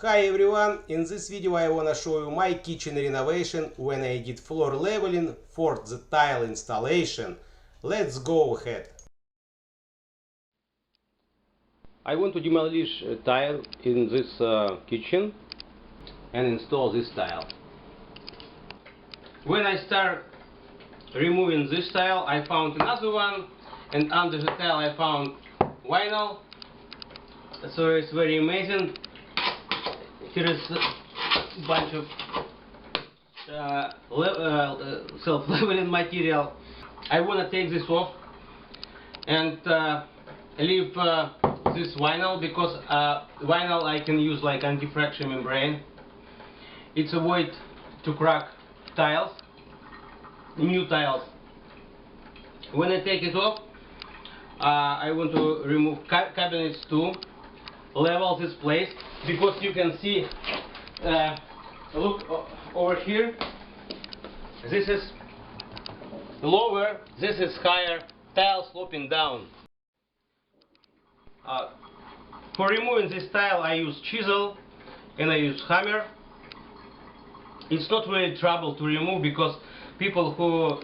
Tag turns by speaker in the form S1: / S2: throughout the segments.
S1: Hi everyone, in this video I wanna show you my kitchen renovation when I did floor leveling for the tile installation. Let's go ahead. I want to demolish a tile in this kitchen and install this tile. When I start removing this tile, I found another one, and under the tile I found vinyl. So it's very amazing. Here is a bunch of self-leveling material. I want to take this off and leave this vinyl, because vinyl I can use like anti-fracture membrane. It's a way to crack tiles, new tiles. When I take it off, I want to remove cabinets too, level this place, because you can see, look over here, this is lower, this is higher, tile sloping down. For removing this tile I use chisel and I use hammer. It's not really trouble to remove, because people who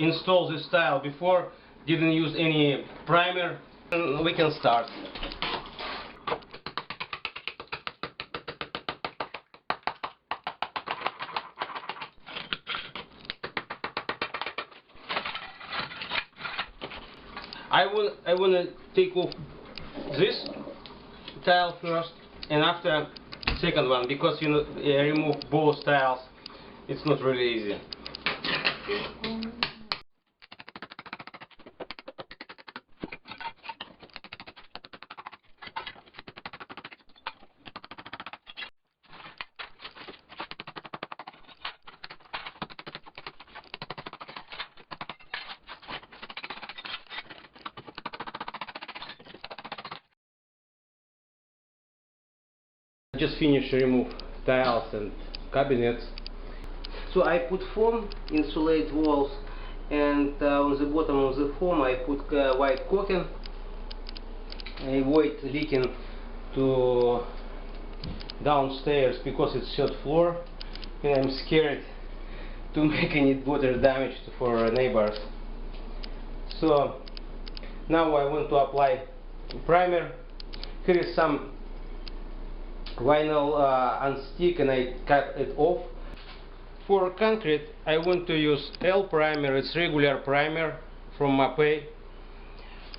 S1: installed this tile before didn't use any primer. We can start. I want to take off this tile first, and after second one, because you know, remove both tiles, it's not really easy. I just finished to remove tiles and cabinets. So I put foam, insulate walls, and on the bottom of the foam I put white caulking. I avoid leaking to downstairs, because it's third floor and I'm scared to make any water damage for neighbors. So now I want to apply primer. Here is some vinyl unstick, and I cut it off. For concrete I want to use L primer. It's regular primer from Mapei.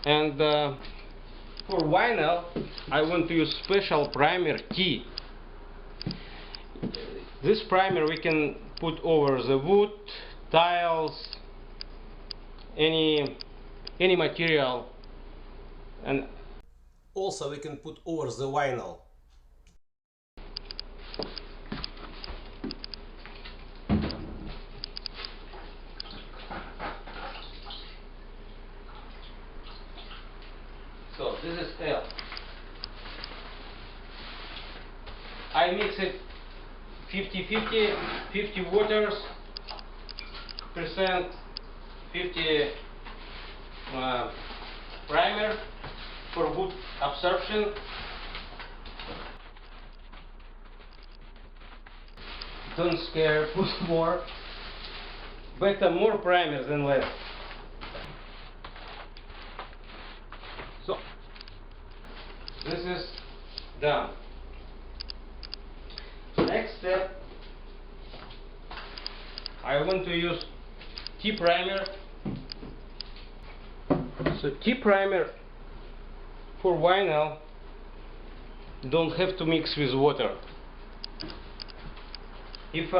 S1: And for vinyl I want to use special primer T. This primer we can put over the wood, tiles, any material, and also we can put over the vinyl. So this is L. I mix it 50-50, 50 waters percent, 50 primer for good absorption. Don't scare, put more. Better more primer than less. So this is done. Next step, I want to use T primer. So T primer for vinyl don't have to mix with water. If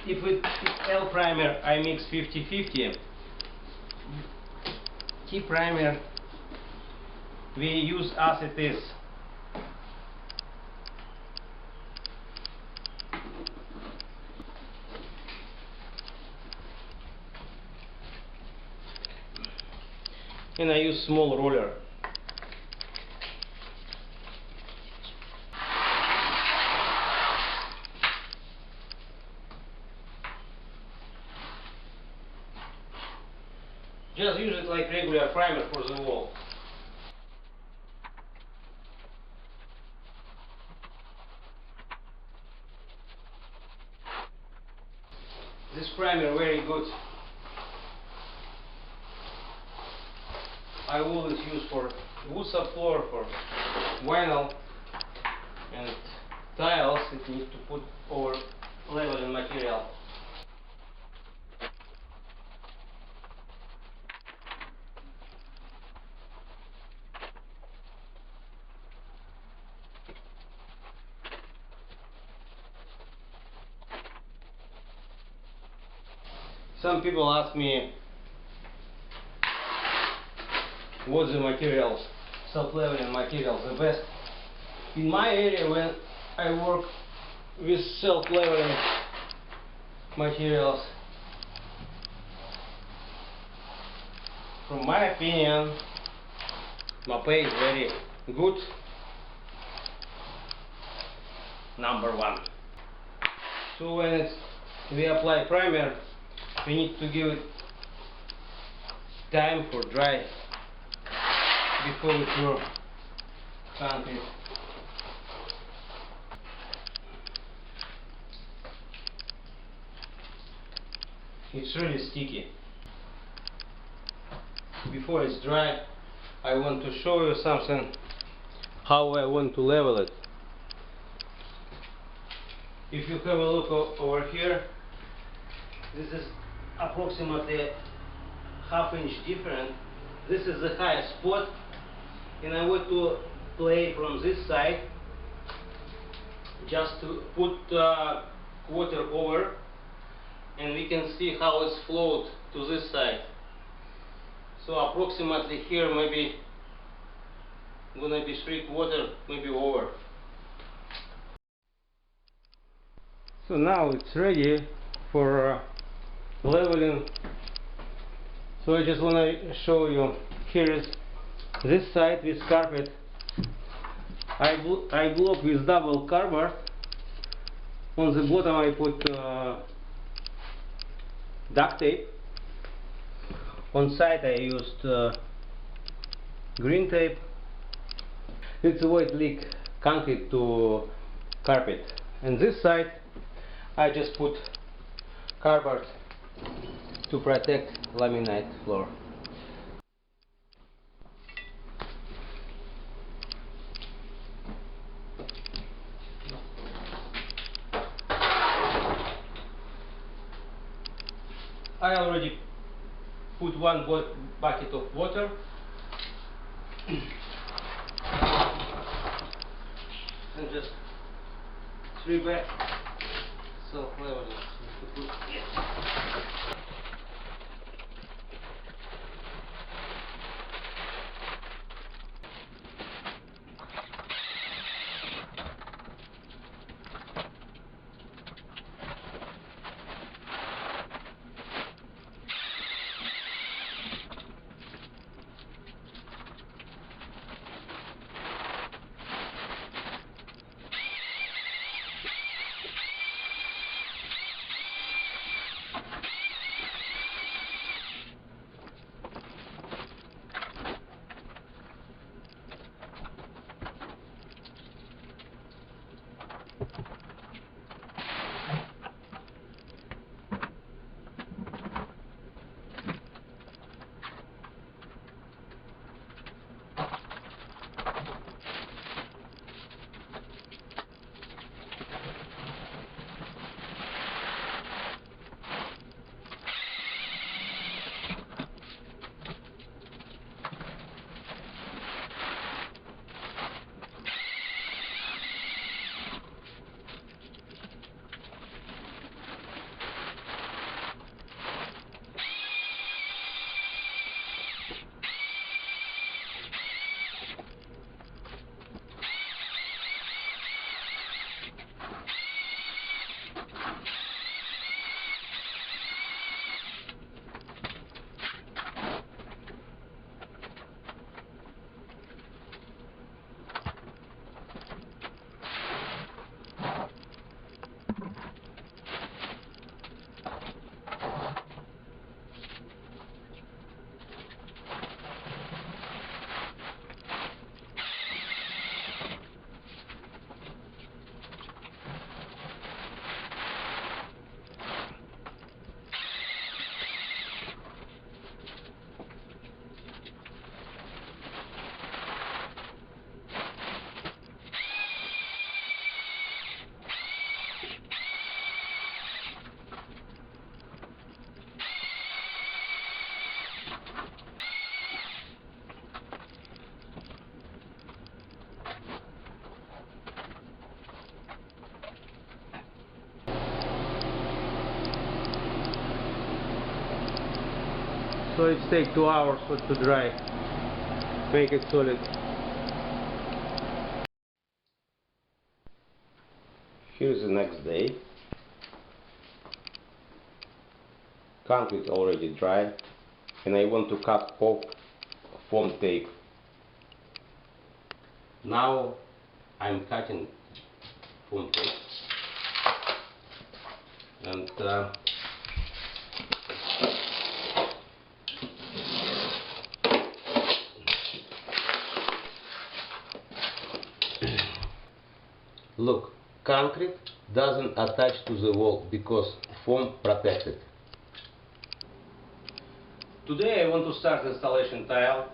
S1: it's L primer I mix 50-50. T primer we use as it is. And I use small roller. Just use it like regular primer for the wall. primer very good. I always use for wood subfloor, for vinyl and tiles. It needs to put over leveling material. Some people ask me what's the materials, self-leveling materials, the best. In my area, when I work with self-leveling materials, from my opinion, Mapei is very good, number one. So when we apply primer, we need to give it time for dry before we pour concrete. It's really sticky. Before it's dry, I want to show you something, how I want to level it. If you have a look over here, this is approximately half-inch different. This is the highest spot, and I want to play from this side, just to put water over, and we can see how it's flowed to this side. So approximately here, maybe gonna be streak water, maybe over. So now it's ready for leveling. So I just want to show you, here is this side with carpet. I block with double cardboard. On the bottom I put duct tape. On side I used green tape. It's avoid leak concrete to carpet. And this side I just put cardboard to protect laminate floor. I already put one bucket of water. And just 3 bags self-leveling. so it takes 2 hours for it to dry, make it solid. Here's the next day. Concrete already dry, and I want to cut off foam tape. Now I'm cutting foam tape, and look, concrete doesn't attach to the wall because foam protects it. Today I want to start installation tile,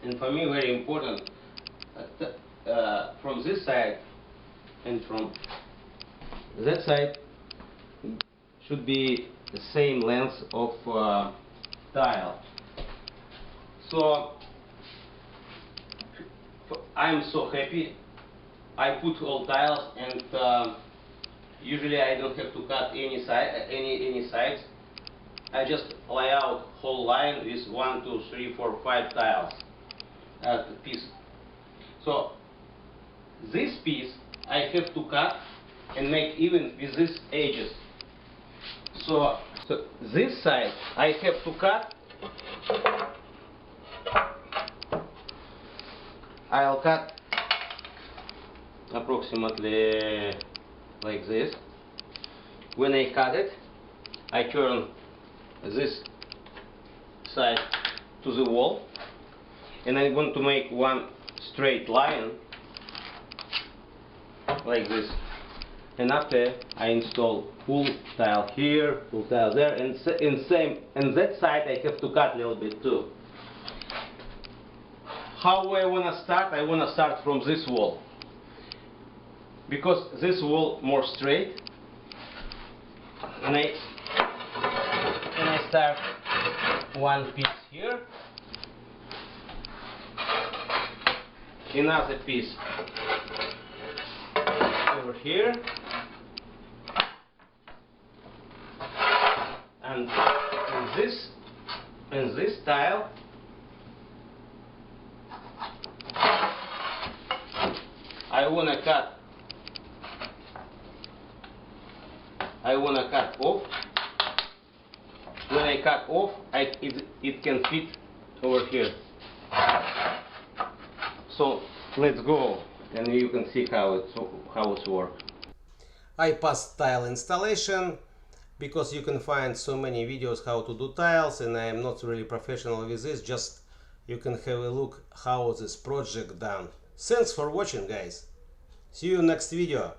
S1: and for me very important, from this side and from that side should be the same length of tile. So I'm so happy I put all tiles, and usually I don't have to cut any sides. I just lay out whole line with 1, 2, 3, 4, 5 tiles at a piece. So this piece I have to cut and make even with these edges. So this side I have to cut. I'll cut approximately like this. When I cut it, I turn this side to the wall, and I want to make one straight line like this. And after I install full tile here, full tile there, and that side I have to cut a little bit too. How I want to start? I want to start from this wall, because this wall more straight, and I start one piece here, another piece over here, and this tile I want to cut off. When I cut off, it can fit over here. So let's go, and you can see how it's works. I passed tile installation, because you can find so many videos how to do tiles, and I am not really professional with this. Just you can have a look how this project done. Thanks for watching, guys. See you next video.